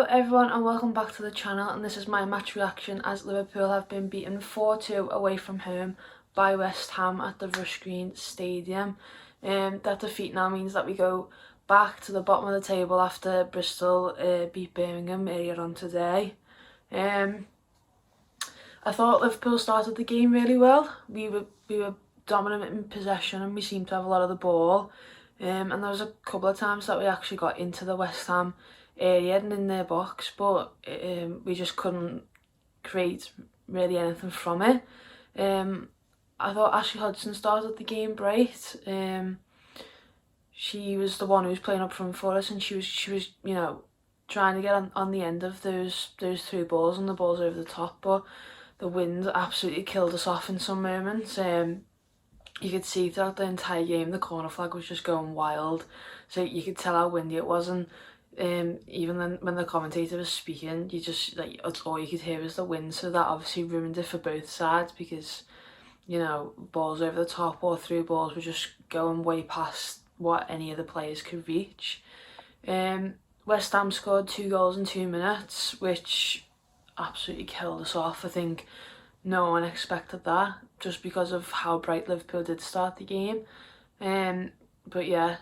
Hello everyone and welcome back to the channel, and this is my match reaction as Liverpool have been beaten 4-2 away from home by West Ham at the Rush Green Stadium. That defeat now means that we go back to the bottom of the table after Bristol beat Birmingham earlier on today. I thought Liverpool started the game really well. We were dominant in possession and we seemed to have a lot of the ball. And there was a couple of times that we actually got into the West Ham area and in their box, but we just couldn't create really anything from it. I thought Ashley Hodgson started the game bright. She was the one who was playing up front for us, and she was you know, trying to get on the end of those through balls and the balls over the top, but the wind absolutely killed us off in some moments. You could see throughout the entire game the corner flag was just going wild, so you could tell how windy it was. And even then when the commentator was speaking, you just all you could hear was the wind, so that obviously ruined it for both sides, because you know, balls over the top or through balls were just going way past what any of the players could reach. West Ham scored 2 goals in 2 minutes, which absolutely killed us off. I think no one expected that, just because of how bright Liverpool did start the game. But yeah,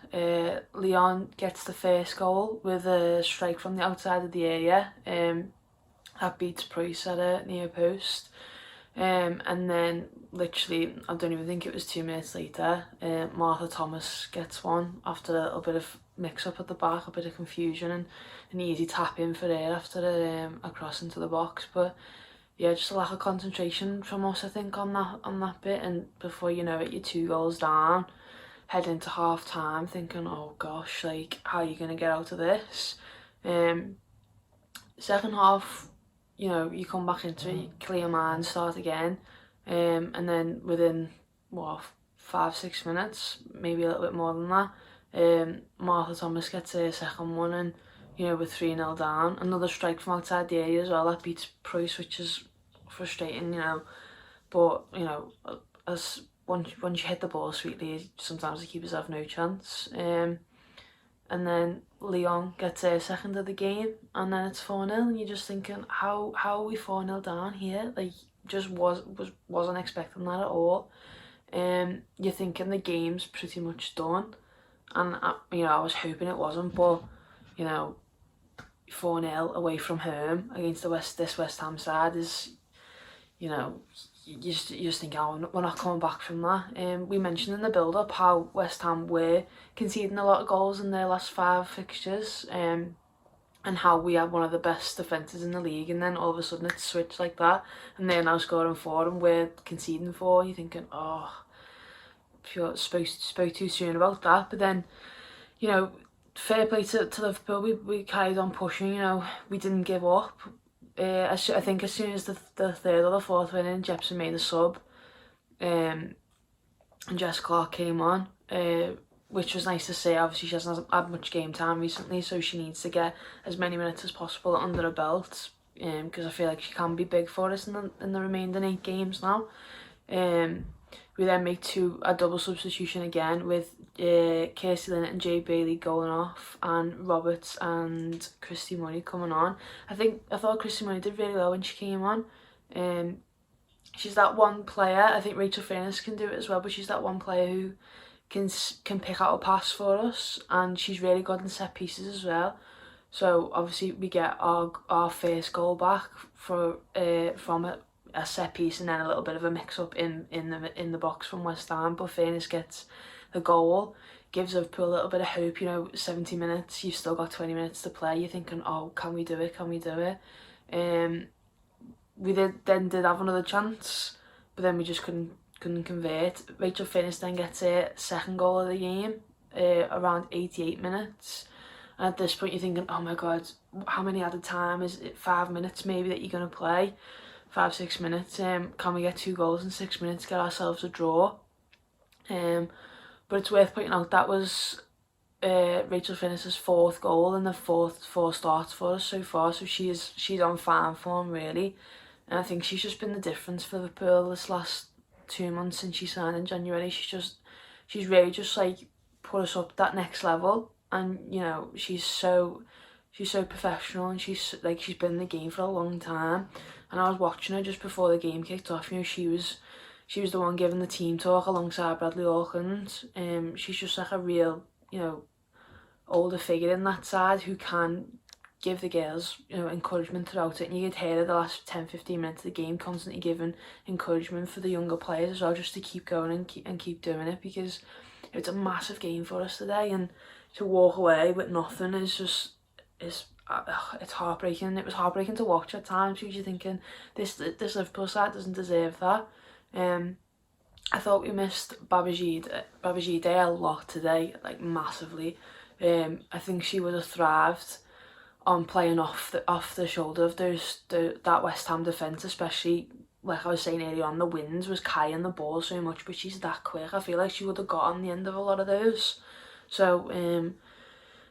Leon gets the first goal with a strike from the outside of the area. That beats Price at a near post. And then literally, I don't even think it was 2 minutes later, Martha Thomas gets one after a little bit of mix up at the back, a bit of confusion, and an easy tap in for her after a cross into the box. But yeah, just a lack of concentration from us, I think, on that bit, and before you know it, you're 2 goals down, head into half time thinking, oh gosh, like, how are you going to get out of this? Second half, you know, you come back into it, clear mind, start again, and then within what, 5-6 minutes, maybe a little bit more than that, Martha Thomas gets her second one, and you know, we're 3-0 down. Another strike from outside the area as well, that beats Price, which is frustrating, you know. But you know, as once you hit the ball sweetly, sometimes the keepers have no chance. And then Leon gets a second of the game, and then it's 4-0, and you're just thinking, how are we 4-0 down here? Like, just wasn't expecting that at all. You're thinking the game's pretty much done, and you know, I was hoping it wasn't, but you know, 4-0 away from home against this West Ham side is, you know, you just think, oh, we're not coming back from that. We mentioned in the build-up how West Ham were conceding a lot of goals in their last 5 fixtures, and how we had one of the best defences in the league, and then all of a sudden it's switched like that, and they're now scoring 4 and we're conceding 4. You're thinking, oh, spoke too soon about that. But then, you know, fair play to Liverpool, we carried on pushing, you know, we didn't give up. I think as soon as the third or the fourth went in, Jepson made a sub, and Jess Clark came on, which was nice to see. Obviously she hasn't had much game time recently, so she needs to get as many minutes as possible under her belt, because I feel like she can be big for us in the remaining 8 games now. We then make a double substitution again with Kirsty Linnett and Jay Bailey going off, and Roberts and Christy Money coming on. I thought Christy Money did really well when she came on. She's that one player, I think Rachel Furness can do it as well, but she's that one player who can pick out a pass for us, and she's really good in set pieces as well. So obviously we get our first goal back from a set piece, and then a little bit of a mix up in the box from West Ham, but Furness gets the goal, gives Liverpool a little bit of hope. You know, 70 minutes, you've still got 20 minutes to play, you're thinking, oh, can we do it? We then did have another chance, but then we just couldn't convert. Rachel Furness then gets her second goal of the game around 88 minutes. And at this point you're thinking, oh my god, how many added time? Is it 5 minutes maybe that you're going to play? 5-6 minutes. Can we get 2 goals in 6 minutes, get ourselves a draw? But it's worth pointing out that was Rachel Furness's 4th goal and the 4 starts for us so far, so she's on fine form really, and I think she's just been the difference for Liverpool this last 2 months since she signed in January. She's really just like put us up that next level, and you know, she's so She's so professional, and she's been in the game for a long time. And I was watching her just before the game kicked off. You know, she was the one giving the team talk alongside Bradley Hawkins. She's just like a real, you know, older figure in that side who can give the girls, you know, encouragement throughout it. And you could hear her the last 10-15 minutes of the game constantly giving encouragement for the younger players as well, just to keep going and keep doing it, because it's a massive game for us today. And to walk away with nothing is just, it's heartbreaking. It was heartbreaking to watch at times, because you're thinking, this Liverpool side doesn't deserve that. I thought we missed Babajide a lot today, like massively. I think she would have thrived on playing off the shoulder of that West Ham defence, especially, like I was saying earlier on, the Winds was carrying the ball so much, but she's that quick. I feel like she would have got on the end of a lot of those. So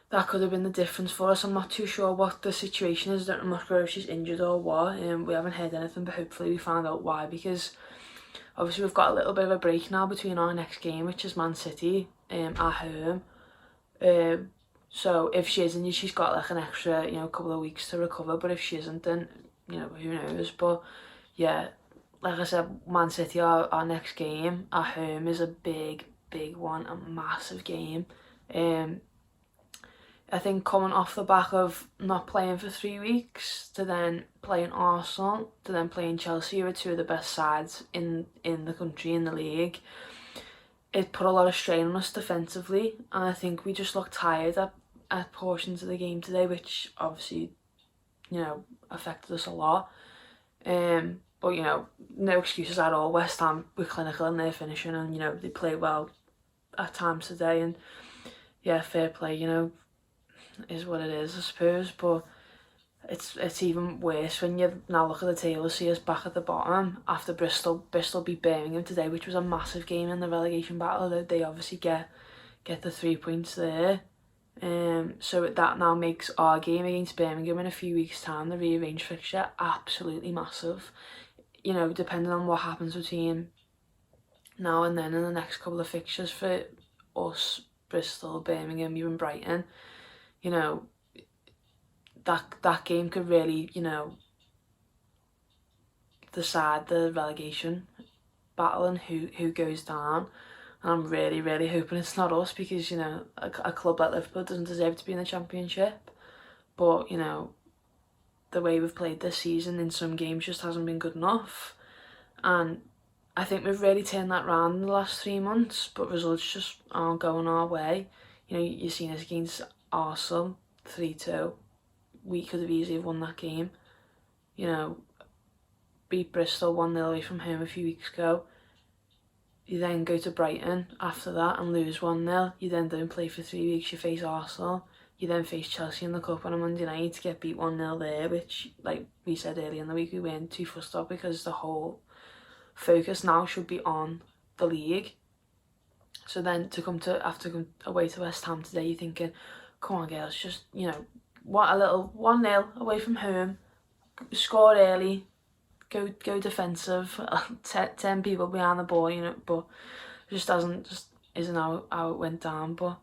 that could have been the difference for us. I'm not too sure what the situation is. I'm not sure if she's injured or what. We haven't heard anything, but hopefully we find out why, because obviously we've got a little bit of a break now between our next game, which is Man City at home. So if she is injured, she's got like an extra, you know, couple of weeks to recover. But if she isn't, then, you know, who knows. But yeah, like I said, Man City, our next game at home is a big one, a massive game. I think coming off the back of not playing for 3 weeks, to then playing Arsenal, to then playing Chelsea, who are two of the best sides in the country, in the league, it put a lot of strain on us defensively, and I think we just looked tired at portions of the game today, which obviously, you know, affected us a lot. But, you know, no excuses at all. West Ham were clinical in their finishing, and, you know, they played well at times today, and yeah, fair play, you know, is what it is, I suppose. But it's even worse when you now look at the table, see us back at the bottom after Bristol beat Birmingham today, which was a massive game in the relegation battle. They obviously get the 3 points there. So that now makes our game against Birmingham in a few weeks' time, the rearranged fixture, absolutely massive. You know, depending on what happens between now and then in the next couple of fixtures for us, Bristol, Birmingham, even Brighton, you know, that game could really, you know, decide the relegation battle and who goes down. And I'm really hoping it's not us, because, you know, a club like Liverpool doesn't deserve to be in the Championship. But, you know, the way we've played this season in some games just hasn't been good enough. And I think we've really turned that round in the last 3 months, but results just aren't going our way. You know, you've seen us against Arsenal 3-2. We could have easily won that game. You know, beat Bristol 1-0 away from home a few weeks ago. You then go to Brighton after that and lose 1-0. You then don't play for 3 weeks, you face Arsenal. You then face Chelsea in the Cup on a Monday night to get beat 1-0 there, which, like we said earlier in the week, we weren't too fussed up, because the whole focus now should be on the league. So then have to come away to West Ham today, you're thinking, come on girls, just, you know, what, a little 1-0 away from home, score early, go defensive, 10 people behind the ball, you know, but it just isn't how it went down. But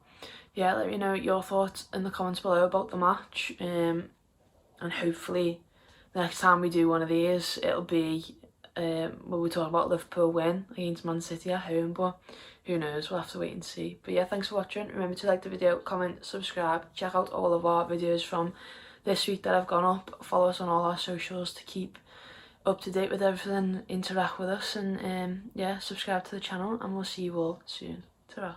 yeah, let me know your thoughts in the comments below about the match, and hopefully the next time we do one of these, it'll be when we talk about Liverpool win against Man City at home. But who knows, we'll have to wait and see. But yeah, thanks for watching. Remember to like the video, comment, subscribe, check out all of our videos from this week that have gone up. Follow us on all our socials to keep up to date with everything, interact with us, and yeah, subscribe to the channel, and we'll see you all soon. Ta-ra.